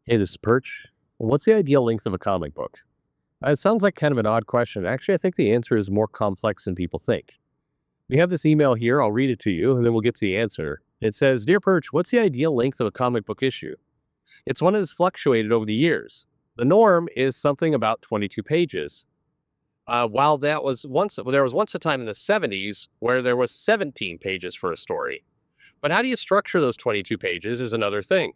Hey, this is Perch. What's the ideal length of a comic book? It sounds like kind of an odd question. Actually, I think the answer is more complex than people think. We have this email here. I'll read it to you, and then we'll get to the answer. It says, Dear Perch, what's the ideal length of a comic book issue? It's one that has fluctuated over the years. The norm is something about 22 pages. While there was once a time in the 70s where there was 17 pages for a story. But how do you structure those 22 pages is another thing.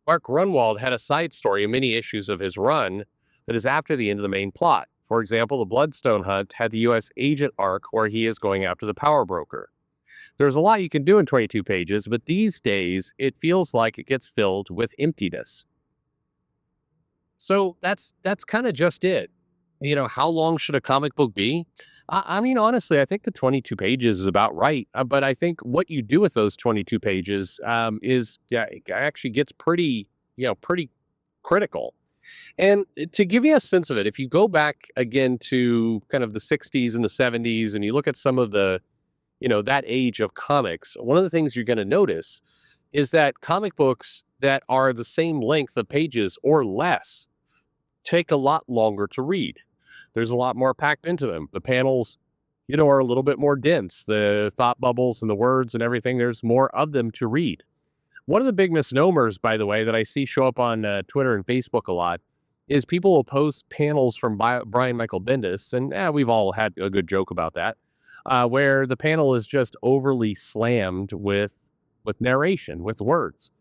Mark Grunwald had a side story in many issues of his run that is after the end of the main plot. For example, the Bloodstone Hunt had the U.S. agent arc where he is going after the power broker. There's a lot you can do in 22 pages, but these days it feels like it gets filled with emptiness. So that's kind of just it. How long should a comic book be? I mean, honestly, I think the 22 pages is about right. But I think what you do with those 22 pages is it actually gets pretty critical. And to give you a sense of it, if you go back again to kind of the 60s and the 70s and you look at some of that age of comics, one of the things you're going to notice is that comic books that are the same length of pages or less take a lot longer to read. There's a lot more packed into them. The panels, are a little bit more dense. The thought bubbles and the words and everything, there's more of them to read. One of the big misnomers, by the way, that I see show up on Twitter and Facebook a lot is people will post panels from Brian Michael Bendis, and we've all had a good joke about that, where the panel is just overly slammed with narration, with words.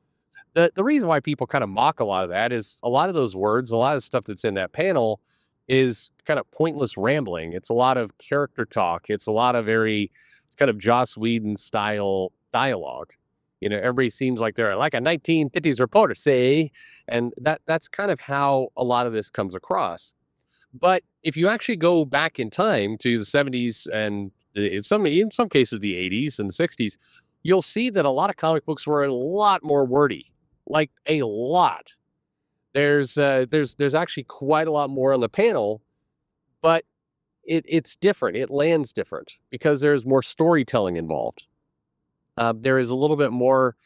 The reason why people kind of mock a lot of that is a lot of those words, a lot of stuff that's in that panel is kind of pointless rambling. It's a lot of character talk. It's a lot of very kind of Joss Whedon style dialogue. Everybody seems like they're like a 1950s reporter, say, and that's kind of how a lot of this comes across. But if you actually go back in time to the 70s and in some cases the 80s and 60s, you'll see that a lot of comic books were a lot more wordy, like a lot. There's actually quite a lot more on the panel, but it's different. It lands different because there's more storytelling involved. There is a little bit more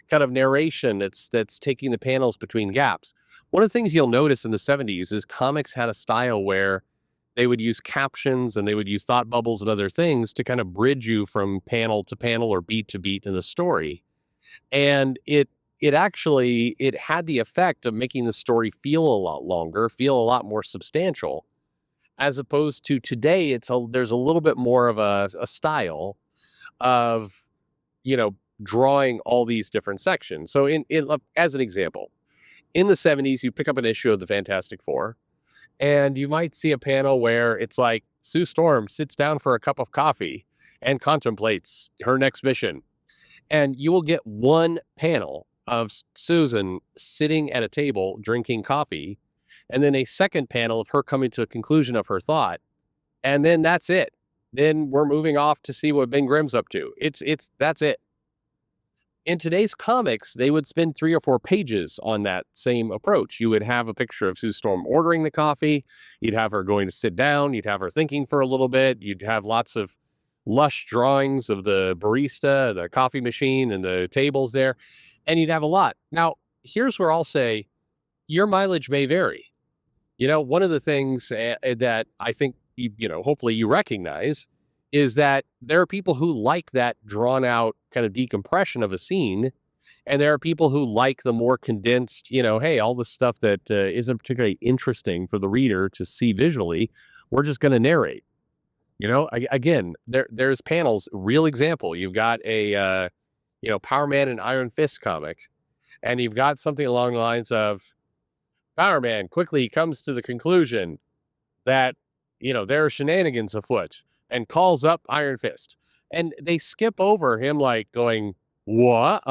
kind of narration that's taking the panels between gaps. One of the things you'll notice in the 70s is comics had a style where they would use captions and they would use thought bubbles and other things to kind of bridge you from panel to panel or beat to beat in the story. And it had the effect of making the story feel a lot longer, feel a lot more substantial, as opposed to today. There's a little bit more of a style of drawing all these different sections. So as an example, in the 70s, you pick up an issue of the Fantastic Four, and you might see a panel where it's like Sue Storm sits down for a cup of coffee and contemplates her next mission. And you will get one panel of Susan sitting at a table drinking coffee, and then a second panel of her coming to a conclusion of her thought. And then that's it. Then we're moving off to see what Ben Grimm's up to. That's it. In today's comics, they would spend 3 or 4 pages on that same approach. You would have a picture of Sue Storm ordering the coffee. You'd have her going to sit down. You'd have her thinking for a little bit. You'd have lots of lush drawings of the barista, the coffee machine, and the tables there. And you'd have a lot. Now, here's where I'll say your mileage may vary. One of the things that I think, hopefully you recognize is that there are people who like that drawn out kind of decompression of a scene. And there are people who like the more condensed, hey, all the stuff that isn't particularly interesting for the reader to see visually, we're just going to narrate. Again, there's panels, real example. You've got a, Power Man and Iron Fist comic, and you've got something along the lines of Power Man quickly comes to the conclusion that, there are shenanigans afoot and calls up Iron Fist. And they skip over him like going, what?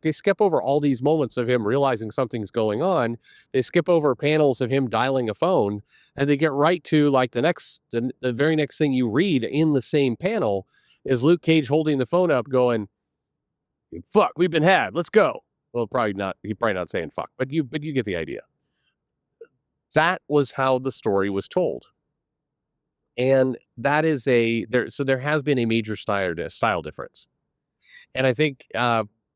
They skip over all these moments of him realizing something's going on. They skip over panels of him dialing a phone, and they get right to like the very next thing you read in the same panel is Luke Cage holding the phone up going, fuck, we've been had. Let's go. Well, probably not. He's probably not saying fuck, but you get the idea. That was how the story was told. And that is there has been a major style difference. And I think,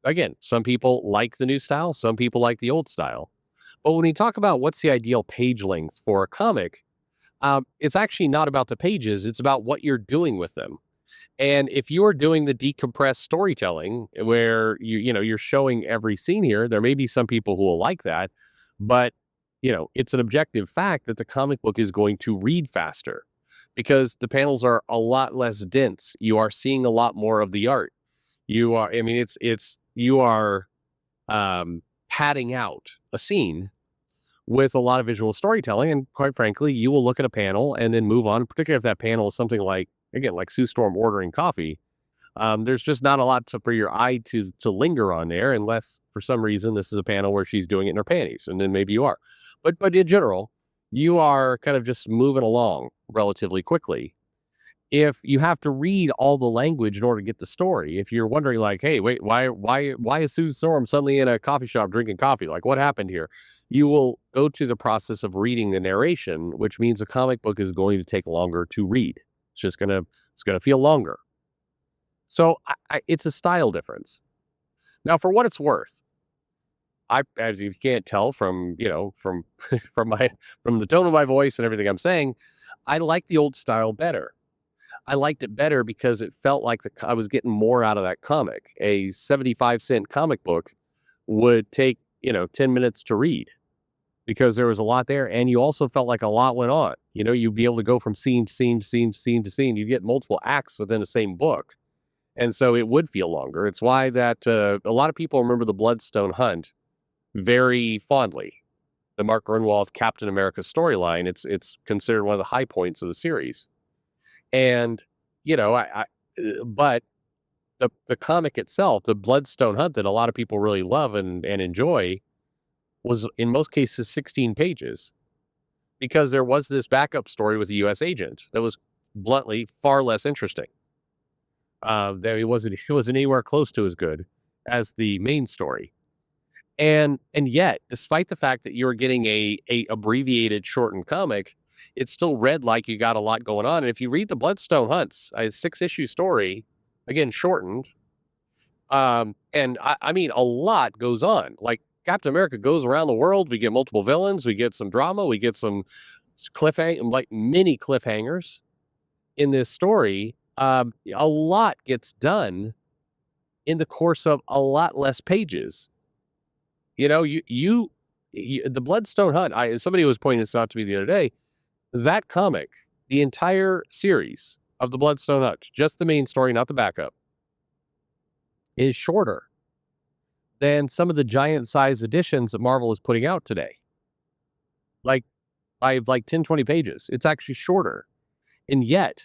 again, some people like the new style. Some people like the old style. But when we talk about what's the ideal page length for a comic, it's actually not about the pages, it's about what you're doing with them. And if you are doing the decompressed storytelling where you're showing every scene here, there may be some people who will like that, but it's an objective fact that the comic book is going to read faster because the panels are a lot less dense. You are seeing a lot more of the art. I mean, you are padding out a scene with a lot of visual storytelling. And quite frankly, you will look at a panel and then move on, particularly if that panel is something like, again, like Sue Storm ordering coffee. There's just not a lot for your eye to linger on there, unless for some reason this is a panel where she's doing it in her panties, and then maybe you are. But in general, you are kind of just moving along relatively quickly. If you have to read all the language in order to get the story, if you're wondering like, hey, wait, why is Sue Storm suddenly in a coffee shop drinking coffee? Like, what happened here? You will go to the process of reading the narration, which means a comic book is going to take longer to read. It's gonna feel longer. So it's a style difference. Now, for what it's worth, as you can't tell from from from the tone of my voice and everything I'm saying, I like the old style better. I liked it better because it felt like I was getting more out of that comic. A 75-cent comic book would take 10 minutes to read because there was a lot there, and you also felt like a lot went on. You'd be able to go from scene to scene to scene to scene to scene. You get multiple acts within the same book. And so it would feel longer. It's why that a lot of people remember the Bloodstone Hunt very fondly. The Mark Grunwald Captain America storyline. It's considered one of the high points of the series. And but the comic itself, the Bloodstone Hunt that a lot of people really love and enjoy, was in most cases 16 pages because there was this backup story with a U.S. agent that was bluntly far less interesting. That it wasn't anywhere close to as good as the main story. And yet, despite the fact that you're getting a abbreviated, shortened comic, it's still read like you got a lot going on. And if you read the Bloodstone Hunts, a 6-issue story, again shortened, and I mean a lot goes on. Like Captain America goes around the world. We get multiple villains. We get some drama. We get some like mini cliffhangers in this story. A lot gets done in the course of a lot less pages. The Bloodstone Hunt. Somebody was pointing this out to me the other day. That comic, the entire series of the Bloodstone Hunt, just the main story, not the backup, is shorter than some of the giant size editions that Marvel is putting out today. Like by like 10, 20 pages. It's actually shorter. And yet,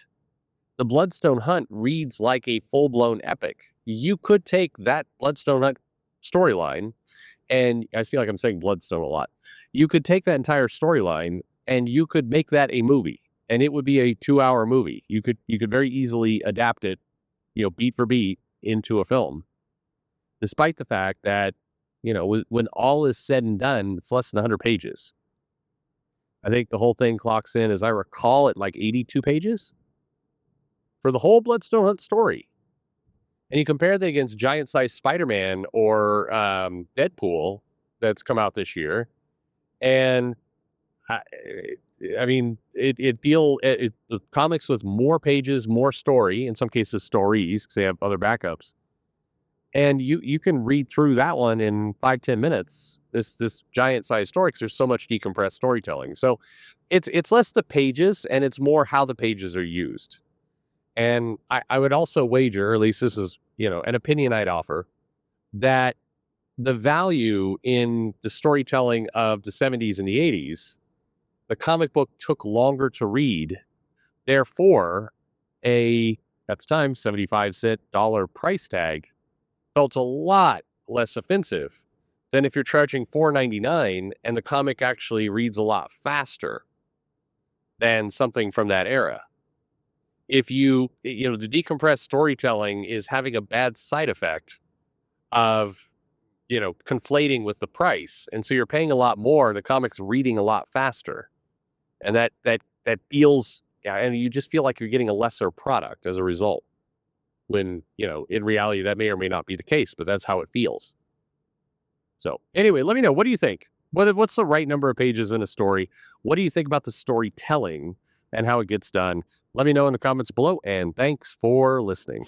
the Bloodstone Hunt reads like a full-blown epic. You could take that Bloodstone Hunt storyline, and I feel like I'm saying Bloodstone a lot. You could take that entire storyline and you could make that a movie, and it would be a 2-hour movie. You could very easily adapt it, beat for beat into a film, despite the fact that, when all is said and done, it's less than 100 pages. I think the whole thing clocks in, as I recall, at like 82 pages for the whole Bloodstone Hunt story. And you compare that against giant-sized Spider-Man or Deadpool that's come out this year, and I mean, the comics with more pages, more story, in some cases stories, because they have other backups, and you can read through that one in 5-10 minutes. This giant-sized story, because there's so much decompressed storytelling. So it's less the pages, and it's more how the pages are used. And I would also wager, or at least this is, an opinion I'd offer, that the value in the storytelling of the 70s and the 80s, the comic book took longer to read. Therefore, at the time, 75-cent price tag felt a lot less offensive than if you're charging $4.99 and the comic actually reads a lot faster than something from that era. If the decompressed storytelling is having a bad side effect of, conflating with the price. And so you're paying a lot more, the comic's reading a lot faster. And that feels, and you just feel like you're getting a lesser product as a result. When, in reality, that may or may not be the case, but that's how it feels. So anyway, let me know. What do you think? What's the right number of pages in a story? What do you think about the storytelling and how it gets done? Let me know in the comments below, and thanks for listening.